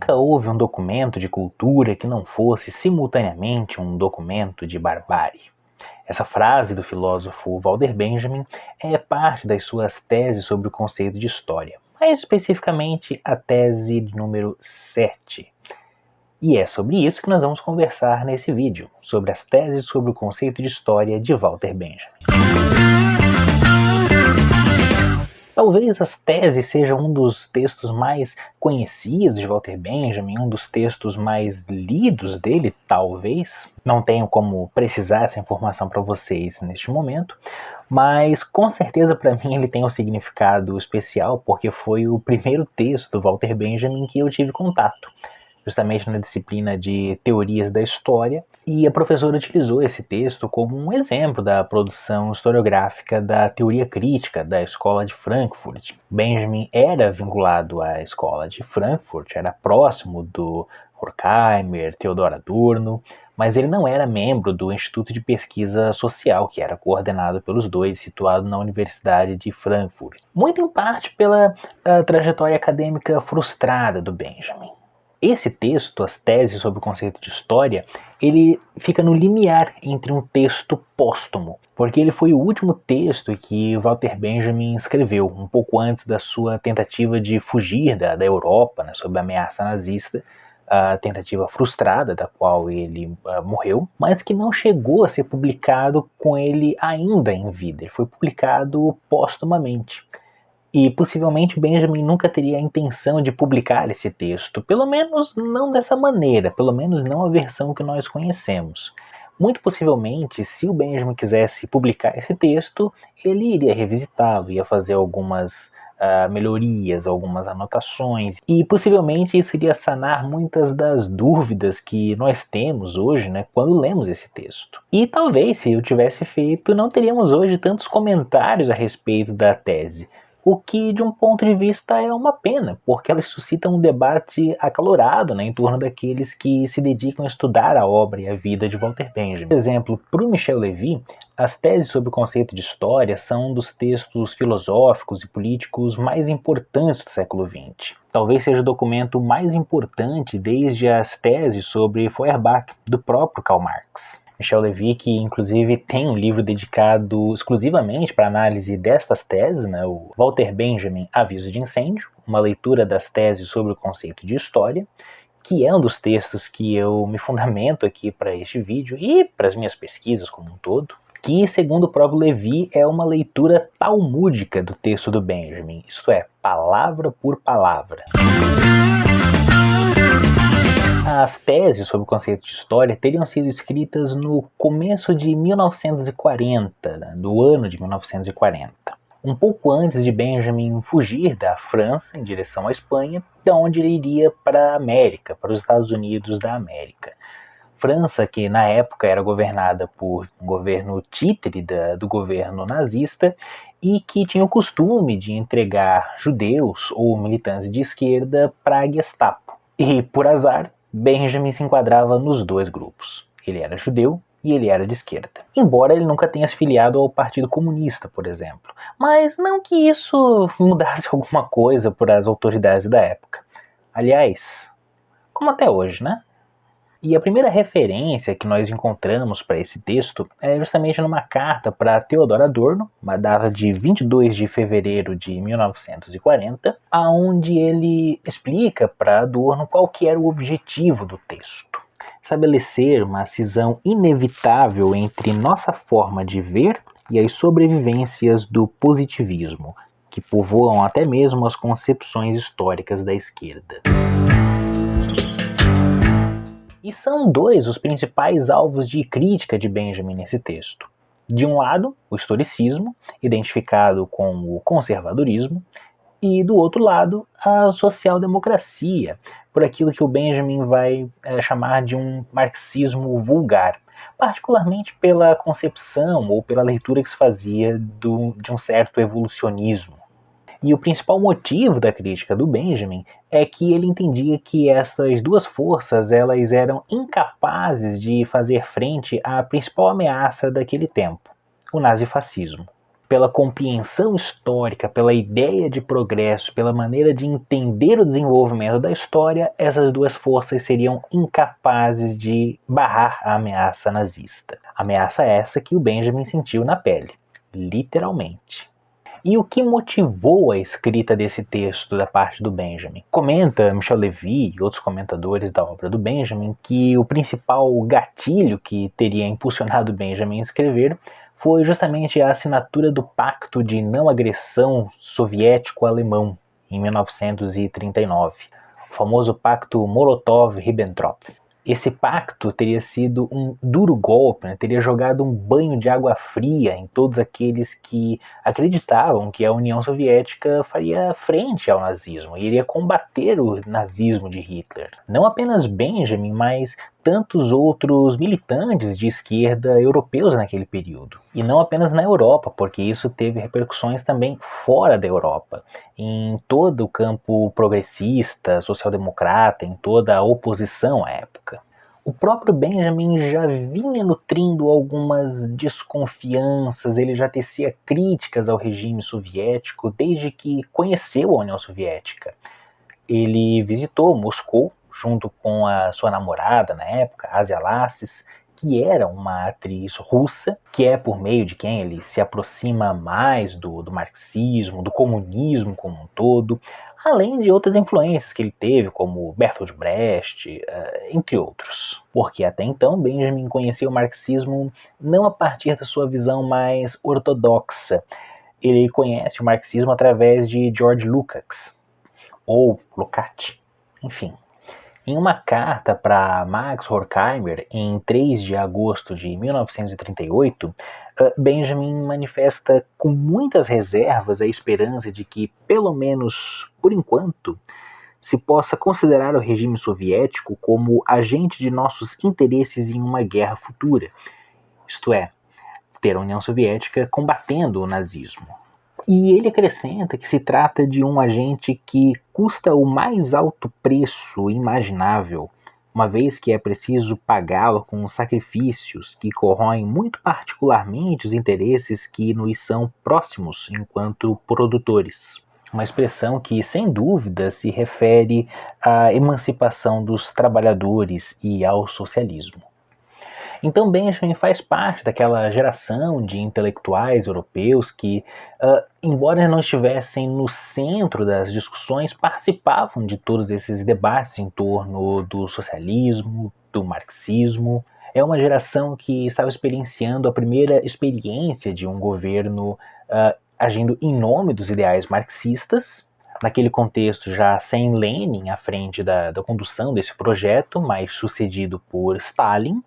Nunca houve um documento de cultura que não fosse simultaneamente um documento de barbárie. Essa frase do filósofo Walter Benjamin é parte das suas teses sobre o conceito de história, mais especificamente a tese número 7. E é sobre isso que nós vamos conversar nesse vídeo, sobre as teses sobre o conceito de história de Walter Benjamin. Talvez as teses sejam um dos textos mais conhecidos de Walter Benjamin, um dos textos mais lidos dele, talvez. Não tenho como precisar essa informação para vocês neste momento, mas com certeza para mim ele tem um significado especial, porque foi o primeiro texto do Walter Benjamin que eu tive contato, justamente na disciplina de Teorias da História, e a professora utilizou esse texto como um exemplo da produção historiográfica da teoria crítica da Escola de Frankfurt. Benjamin era vinculado à Escola de Frankfurt, era próximo do Horkheimer, Theodor Adorno, mas ele não era membro do Instituto de Pesquisa Social, que era coordenado pelos dois, situado na Universidade de Frankfurt. Muito em parte pela trajetória acadêmica frustrada do Benjamin. Esse texto, as teses sobre o conceito de história, ele fica no limiar entre um texto póstumo, porque ele foi o último texto que Walter Benjamin escreveu, um pouco antes da sua tentativa de fugir da Europa, né, sob a ameaça nazista, a tentativa frustrada da qual ele morreu, mas que não chegou a ser publicado com ele ainda em vida. Ele foi publicado póstumamente. E possivelmente Benjamin nunca teria a intenção de publicar esse texto, pelo menos não dessa maneira, pelo menos não a versão que nós conhecemos. Muito possivelmente, se o Benjamin quisesse publicar esse texto, ele iria revisitá-lo, ia fazer algumas melhorias, algumas anotações, e possivelmente isso iria sanar muitas das dúvidas que nós temos hoje, né, quando lemos esse texto. E talvez, se eu tivesse feito, não teríamos hoje tantos comentários a respeito da tese. O que, de um ponto de vista, é uma pena, porque elas suscitam um debate acalorado, né, em torno daqueles que se dedicam a estudar a obra e a vida de Walter Benjamin. Por exemplo, para o Michel Levy, as teses sobre o conceito de história são um dos textos filosóficos e políticos mais importantes do século XX. Talvez seja o documento mais importante desde as teses sobre Feuerbach, do próprio Karl Marx. Michel Levy, que inclusive tem um livro dedicado exclusivamente para análise destas teses, né, o Walter Benjamin, Aviso de Incêndio, uma leitura das teses sobre o conceito de história, que é um dos textos que eu me fundamento aqui para este vídeo e para as minhas pesquisas como um todo, que, segundo o próprio Levy, é uma leitura talmúdica do texto do Benjamin, isto é, palavra por palavra. As teses sobre o conceito de história teriam sido escritas no começo de 1940, né, do ano de 1940. Um pouco antes de Benjamin fugir da França em direção à Espanha, de onde ele iria para a América, para os Estados Unidos da América. França, que na época era governada por um governo títere do governo nazista e que tinha o costume de entregar judeus ou militantes de esquerda para a Gestapo. E, por azar, Benjamin se enquadrava nos dois grupos. Ele era judeu e ele era de esquerda. Embora ele nunca tenha se filiado ao Partido Comunista, por exemplo. Mas não que isso mudasse alguma coisa para as autoridades da época. Aliás, como até hoje, né? E a primeira referência que nós encontramos para esse texto é justamente numa carta para Theodor Adorno, uma data de 22 de fevereiro de 1940, onde ele explica para Adorno qual que era o objetivo do texto. Estabelecer uma cisão inevitável entre nossa forma de ver e as sobrevivências do positivismo, que povoam até mesmo as concepções históricas da esquerda. E são dois os principais alvos de crítica de Benjamin nesse texto. De um lado, o historicismo, identificado com o conservadorismo, e do outro lado, a social-democracia, por aquilo que o Benjamin vai chamar de um marxismo vulgar, particularmente pela concepção ou pela leitura que se fazia de um certo evolucionismo. E o principal motivo da crítica do Benjamin é que ele entendia que essas duas forças elas eram incapazes de fazer frente à principal ameaça daquele tempo, o nazifascismo. pela compreensão histórica, pela ideia de progresso, pela maneira de entender o desenvolvimento da história, essas duas forças seriam incapazes de barrar a ameaça nazista. Ameaça essa que o Benjamin sentiu na pele, literalmente. E o que motivou a escrita desse texto da parte do Benjamin? Comenta Michel Levy e outros comentadores da obra do Benjamin que o principal gatilho que teria impulsionado Benjamin a escrever foi justamente a assinatura do Pacto de Não Agressão Soviético-Alemão, em 1939, o famoso Pacto Molotov-Ribbentrop. Esse pacto teria sido um duro golpe, teria jogado um banho de água fria em todos aqueles que acreditavam que a União Soviética faria frente ao nazismo e iria combater o nazismo de Hitler. Não apenas Benjamin, mas tantos outros militantes de esquerda europeus naquele período. E não apenas na Europa, porque isso teve repercussões também fora da Europa, em todo o campo progressista, social-democrata, em toda a oposição à época. O próprio Benjamin já vinha nutrindo algumas desconfianças, ele já tecia críticas ao regime soviético desde que conheceu a União Soviética. Ele visitou Moscou junto com a sua namorada na época, Asia Lasses, que era uma atriz russa, que é por meio de quem ele se aproxima mais do marxismo, do comunismo como um todo, além de outras influências que ele teve, como Bertolt Brecht, entre outros. Porque até então Benjamin conhecia o marxismo não a partir da sua visão mais ortodoxa. Ele conhece o marxismo através de George Lukács, ou Lukács, enfim. Em uma carta para Max Horkheimer, em 3 de agosto de 1938, Benjamin manifesta com muitas reservas a esperança de que, pelo menos por enquanto, se possa considerar o regime soviético como agente de nossos interesses em uma guerra futura, isto é, ter a União Soviética combatendo o nazismo. E ele acrescenta que se trata de um agente que custa o mais alto preço imaginável, uma vez que é preciso pagá-lo com sacrifícios que corroem muito particularmente os interesses que nos são próximos enquanto produtores. Uma expressão que, sem dúvida, se refere à emancipação dos trabalhadores e ao socialismo. Então Benjamin faz parte daquela geração de intelectuais europeus que, embora não estivessem no centro das discussões, participavam de todos esses debates em torno do socialismo, do marxismo. É uma geração que estava experienciando a primeira experiência de um governo agindo em nome dos ideais marxistas, naquele contexto já sem Lenin à frente da condução desse projeto, mas sucedido por Stalin,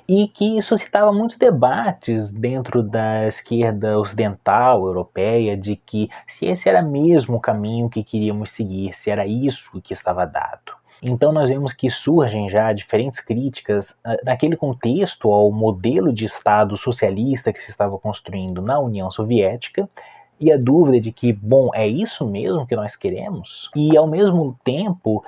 e que suscitava muitos debates dentro da esquerda ocidental europeia de que se esse era mesmo o caminho que queríamos seguir, se era isso que estava dado. Então nós vemos que surgem já diferentes críticas naquele contexto ao modelo de Estado socialista que se estava construindo na União Soviética, e a dúvida de que, bom, é isso mesmo que nós queremos? E ao mesmo tempo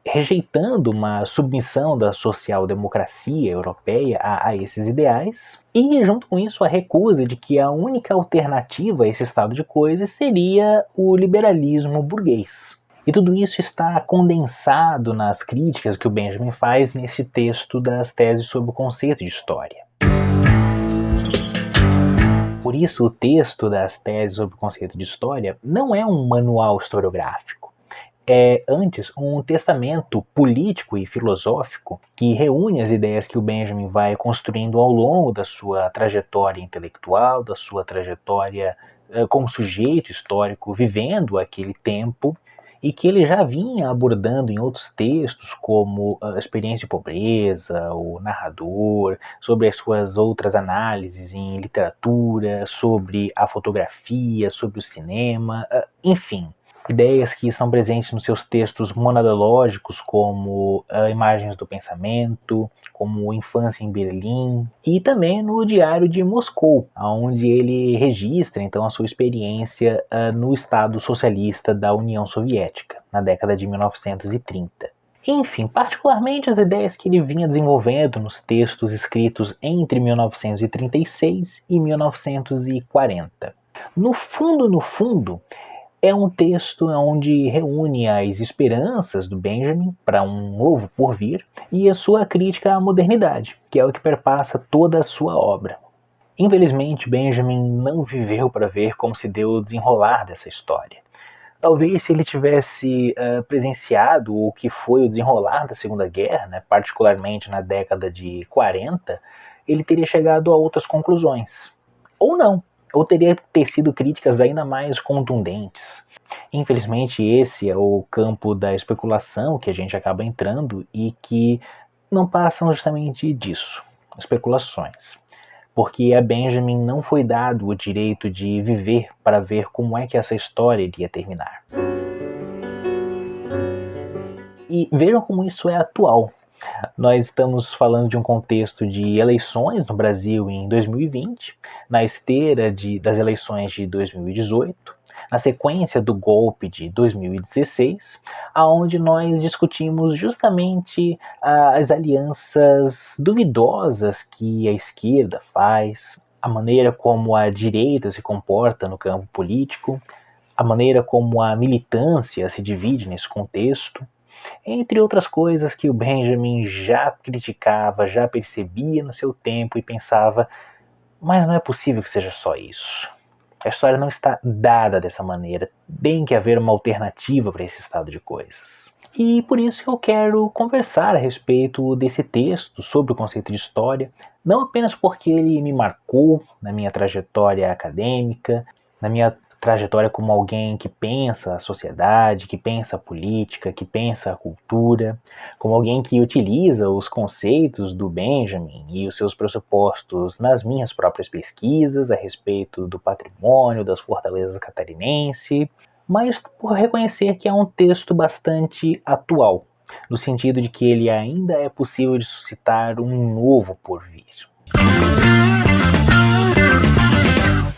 rejeitando uma submissão da social-democracia europeia a esses ideais, e junto com isso a recusa de que a única alternativa a esse estado de coisas seria o liberalismo burguês. E tudo isso está condensado nas críticas que o Benjamin faz nesse texto das teses sobre o conceito de história. Por isso, o texto das teses sobre o conceito de história não é um manual historiográfico. É, antes, um testamento político e filosófico que reúne as ideias que o Benjamin vai construindo ao longo da sua trajetória intelectual, da sua trajetória como sujeito histórico, vivendo aquele tempo, e que ele já vinha abordando em outros textos, como a Experiência e Pobreza, o Narrador, sobre as suas outras análises em literatura, sobre a fotografia, sobre o cinema, enfim. Ideias que estão presentes nos seus textos monadológicos, como Imagens do Pensamento, como Infância em Berlim, e também no Diário de Moscou, onde ele registra então a sua experiência no Estado socialista da União Soviética, na década de 1930. Enfim, particularmente as ideias que ele vinha desenvolvendo nos textos escritos entre 1936 e 1940. No fundo, é um texto onde reúne as esperanças do Benjamin para um novo porvir e a sua crítica à modernidade, que é o que perpassa toda a sua obra. Infelizmente, Benjamin não viveu para ver como se deu o desenrolar dessa história. Talvez se ele tivesse presenciado o que foi o desenrolar da Segunda Guerra, né, particularmente na década de 40, ele teria chegado a outras conclusões. Ou não, ou teria tecido críticas ainda mais contundentes. Infelizmente, esse é o campo da especulação que a gente acaba entrando e que não passam justamente disso, especulações. Porque a Benjamin não foi dado o direito de viver para ver como é que essa história iria terminar. E vejam como isso é atual. Nós estamos falando de um contexto de eleições no Brasil em 2020, na esteira das eleições de 2018, na sequência do golpe de 2016, aonde nós discutimos justamente as alianças duvidosas que a esquerda faz, a maneira como a direita se comporta no campo político, a maneira como a militância se divide nesse contexto, entre outras coisas que o Benjamin já criticava, já percebia no seu tempo e pensava, mas não é possível que seja só isso. A história não está dada dessa maneira, tem que haver uma alternativa para esse estado de coisas. E por isso que eu quero conversar a respeito desse texto sobre o conceito de história, não apenas porque ele me marcou na minha trajetória acadêmica, na minha trajetória como alguém que pensa a sociedade, que pensa a política, que pensa a cultura, como alguém que utiliza os conceitos do Benjamin e os seus pressupostos nas minhas próprias pesquisas a respeito do patrimônio, das fortalezas catarinenses, mas por reconhecer que é um texto bastante atual, no sentido de que ele ainda é possível de suscitar um novo porvir.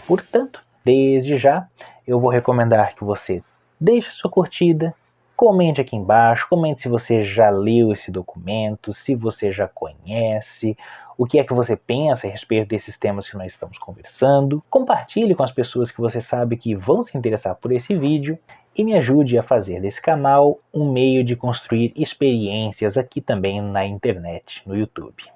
Portanto, desde já, eu vou recomendar que você deixe sua curtida, comente aqui embaixo, comente se você já leu esse documento, se você já conhece, o que é que você pensa a respeito desses temas que nós estamos conversando. Compartilhe com as pessoas que você sabe que vão se interessar por esse vídeo e me ajude a fazer desse canal um meio de construir experiências aqui também na internet, no YouTube.